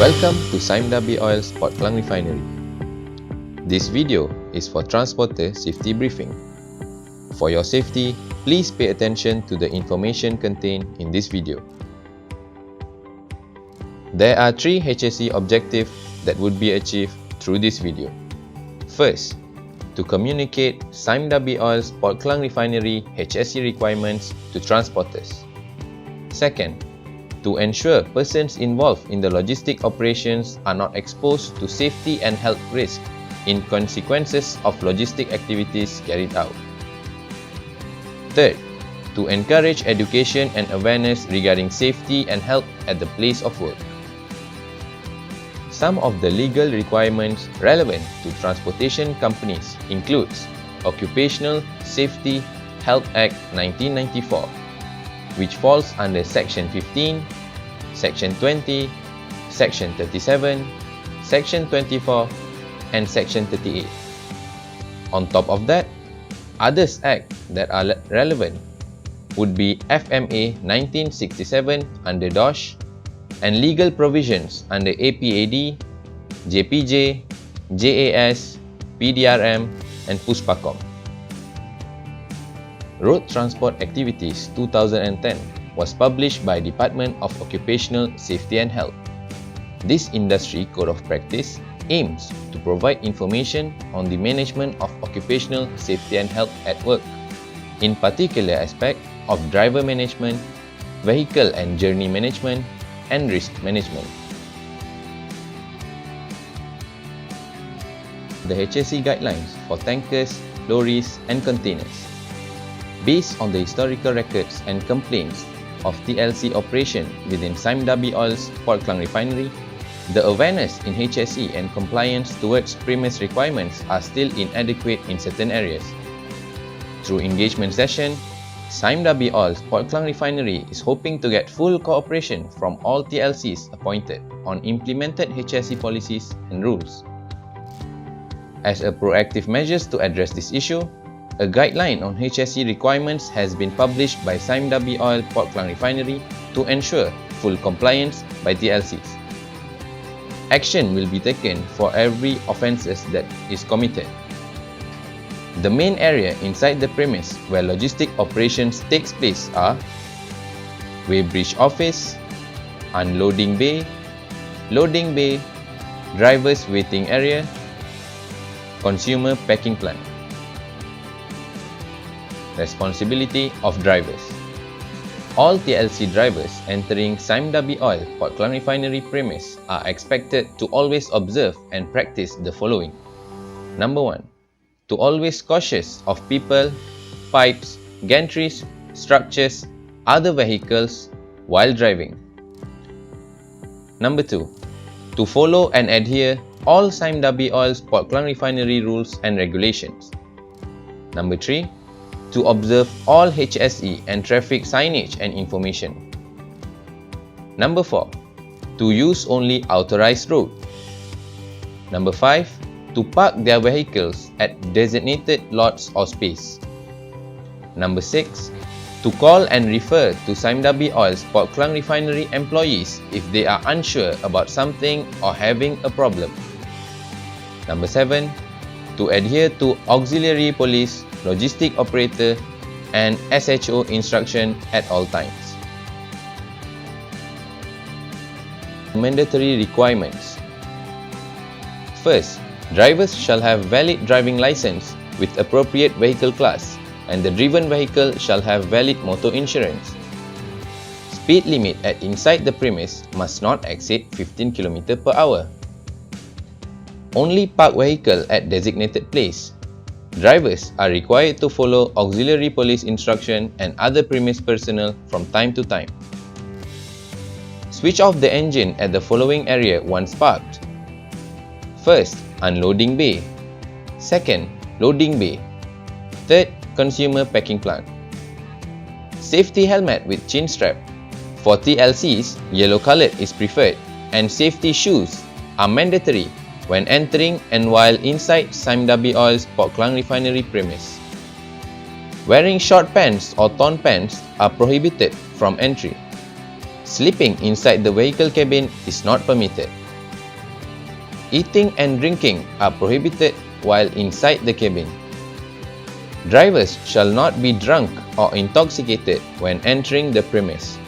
Welcome to SDOPKR Oil's Port Klang Refinery. This video is for transporter safety briefing. For your safety, please pay attention to the information contained in this video. There are 3 HSE objectives that would be achieved through this video. First, to communicate SDOPKR Oil's Port Klang Refinery HSE requirements to transporters. Second, to ensure persons involved in the logistic operations are not exposed to safety and health risks in consequences of logistic activities carried out. Third, to encourage education and awareness regarding safety and health at the place of work. Some of the legal requirements relevant to transportation companies includes Occupational Safety Health Act 1994, which falls under Section 15, Section 20, Section 37, Section 24, and Section 38. On top of that, others Act that are relevant would be FMA 1967 under DOSH and legal provisions under APAD, JPJ, JAS, PDRM, and PUSPACOM. Road Transport Activities 2010 was published by Department of Occupational Safety and Health. This industry code of practice aims to provide information on the management of occupational safety and health at work, in particular aspect of driver management, vehicle and journey management, and risk management. The HSE guidelines for tankers, lorries, and containers. Based on the historical records and complaints of TLC operation within SDOPKR Oil's Port Klang Refinery, the awareness in HSE and compliance towards premise requirements are still inadequate in certain areas. Through engagement session, SDOPKR Oil's Port Klang Refinery is hoping to get full cooperation from all TLCs appointed on implemented HSE policies and rules. As a proactive measures to address this issue, a guideline on HSE requirements has been published by SDOPKR Oil Port Klang Refinery to ensure full compliance by TLCs. Action will be taken for every offences that is committed. The main area inside the premise where logistic operations takes place are weighbridge office, unloading bay, loading bay, driver's waiting area, consumer packing plant. Responsibility of drivers. All TLC drivers entering SDOPKR Oil Port Klang Refinery premise are expected to always observe and practice the following. Number 1. To always cautious of people, pipes, gantries, structures, other vehicles while driving. Number 2. To follow and adhere all SDOPKR Oil's Port Klang Refinery rules and regulations. Number 3. To observe all HSE and traffic signage and information. Number 4. To use only authorized road. Number 5. To park their vehicles at designated lots or space. Number 6. To call and refer to SDOPKR Oil's Port Klang Refinery employees if they are unsure about something or having a problem. Number 7. To adhere to auxiliary police, logistic operator, and SHO instruction at all times. Mandatory requirements. First, drivers shall have valid driving license with appropriate vehicle class, and the driven vehicle shall have valid motor insurance. Speed limit at inside the premise must not exceed 15 km per hour. Only park vehicle at designated place. Drivers are required to follow auxiliary police instruction and other premise personnel from time to time. Switch off the engine at the following area once parked. First, unloading bay. Second, loading bay. Third, consumer packing plant. Safety helmet with chin strap. For TLCs, yellow colored is preferred, and safety shoes are mandatory when entering and while inside SDOPKR Oil's Port Klang Refinery premise. Wearing short pants or torn pants are prohibited from entry. Sleeping inside the vehicle cabin is not permitted. Eating and drinking are prohibited while inside the cabin. Drivers shall not be drunk or intoxicated when entering the premise.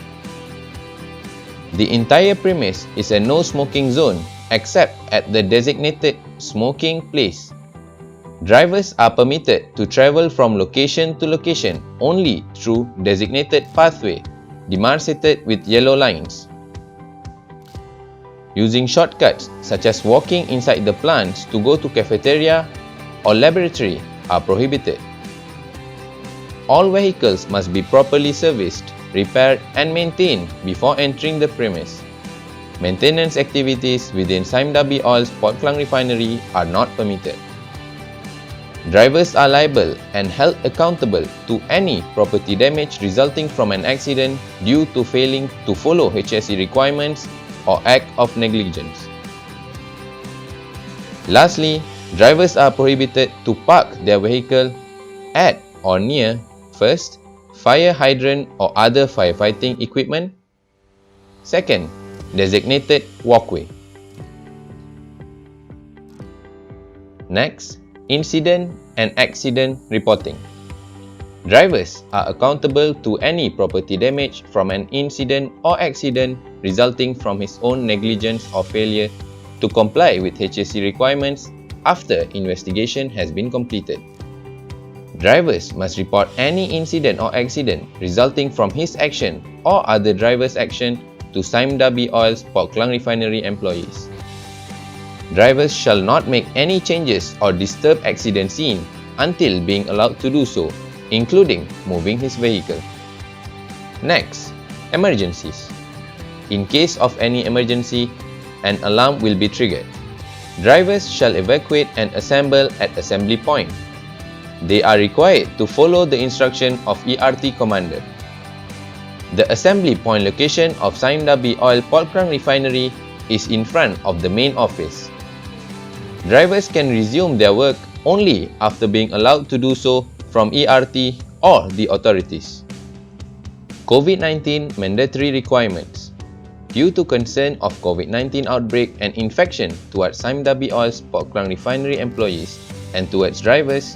The entire premise is a no smoking zone except at the designated smoking place. Drivers are permitted to travel from location to location only through designated pathway demarcated with yellow lines. Using shortcuts such as walking inside the plants to go to cafeteria or laboratory are prohibited. All vehicles must be properly serviced, repaired and maintained before entering the premise. Maintenance activities within Sime Darby Oil's Port Klang refinery are not permitted. Drivers are liable and held accountable to any property damage resulting from an accident due to failing to follow HSE requirements or act of negligence. Lastly, drivers are prohibited to park their vehicle at or near, first, fire hydrant or other firefighting equipment. Second, designated walkway. Next, incident and accident reporting. Drivers are accountable to any property damage from an incident or accident resulting from his own negligence or failure to comply with HSE requirements after investigation has been completed. Drivers must report any incident or accident resulting from his action or other driver's action to Sime Darby Oil's Port Klang refinery employees. Drivers shall not make any changes or disturb accident scene until being allowed to do so, including moving his vehicle. Next, emergencies. In case of any emergency, an alarm will be triggered. Drivers shall evacuate and assemble at assembly point. They are required to follow the instruction of ERT commander. The assembly point location of Sime Darby Oil Port Klang refinery is in front of the main office. Drivers can resume their work only after being allowed to do so from ERT or the authorities. COVID-19 mandatory requirements. Due to concern of COVID-19 outbreak and infection towards Sime Darby Oil's Port Klang refinery employees and towards drivers,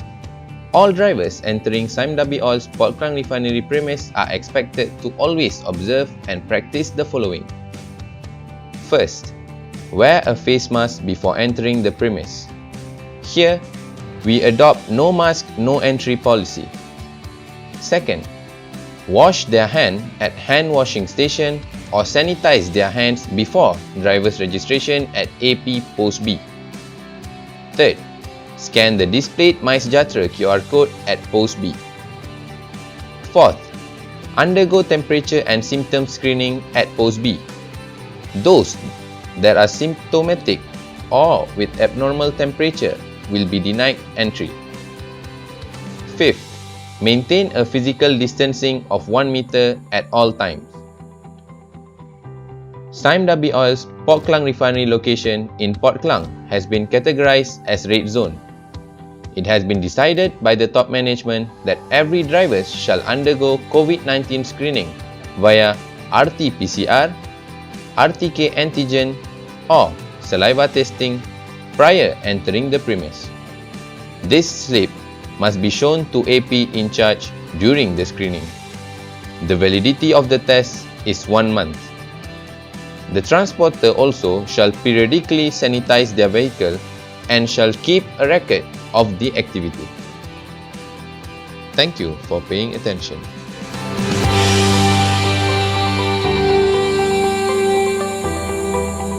all drivers entering Sime Darby Oil's Port Klang refinery premise are expected to always observe and practice the following. First, wear a face mask before entering the premise. Here, we adopt no mask, no entry policy. Second, wash their hand at hand washing station or sanitize their hands before driver's registration at AP Post B. Third, scan the displayed MySejahtera QR code at Post B. Fourth, undergo temperature and symptom screening at Post B. Those that are symptomatic or with abnormal temperature will be denied entry. Fifth, maintain a physical distancing of 1 meter at all times. Sime Darby Oil's Port Klang refinery location in Port Klang has been categorized as red zone. It has been decided by the top management that every driver shall undergo COVID-19 screening via RT-PCR, RTK antigen or saliva testing prior entering the premise. This slip must be shown to AP in charge during the screening. The validity of the test is 1 month. The transporter also shall periodically sanitize their vehicle and shall keep a record of the activity. Thank you for paying attention.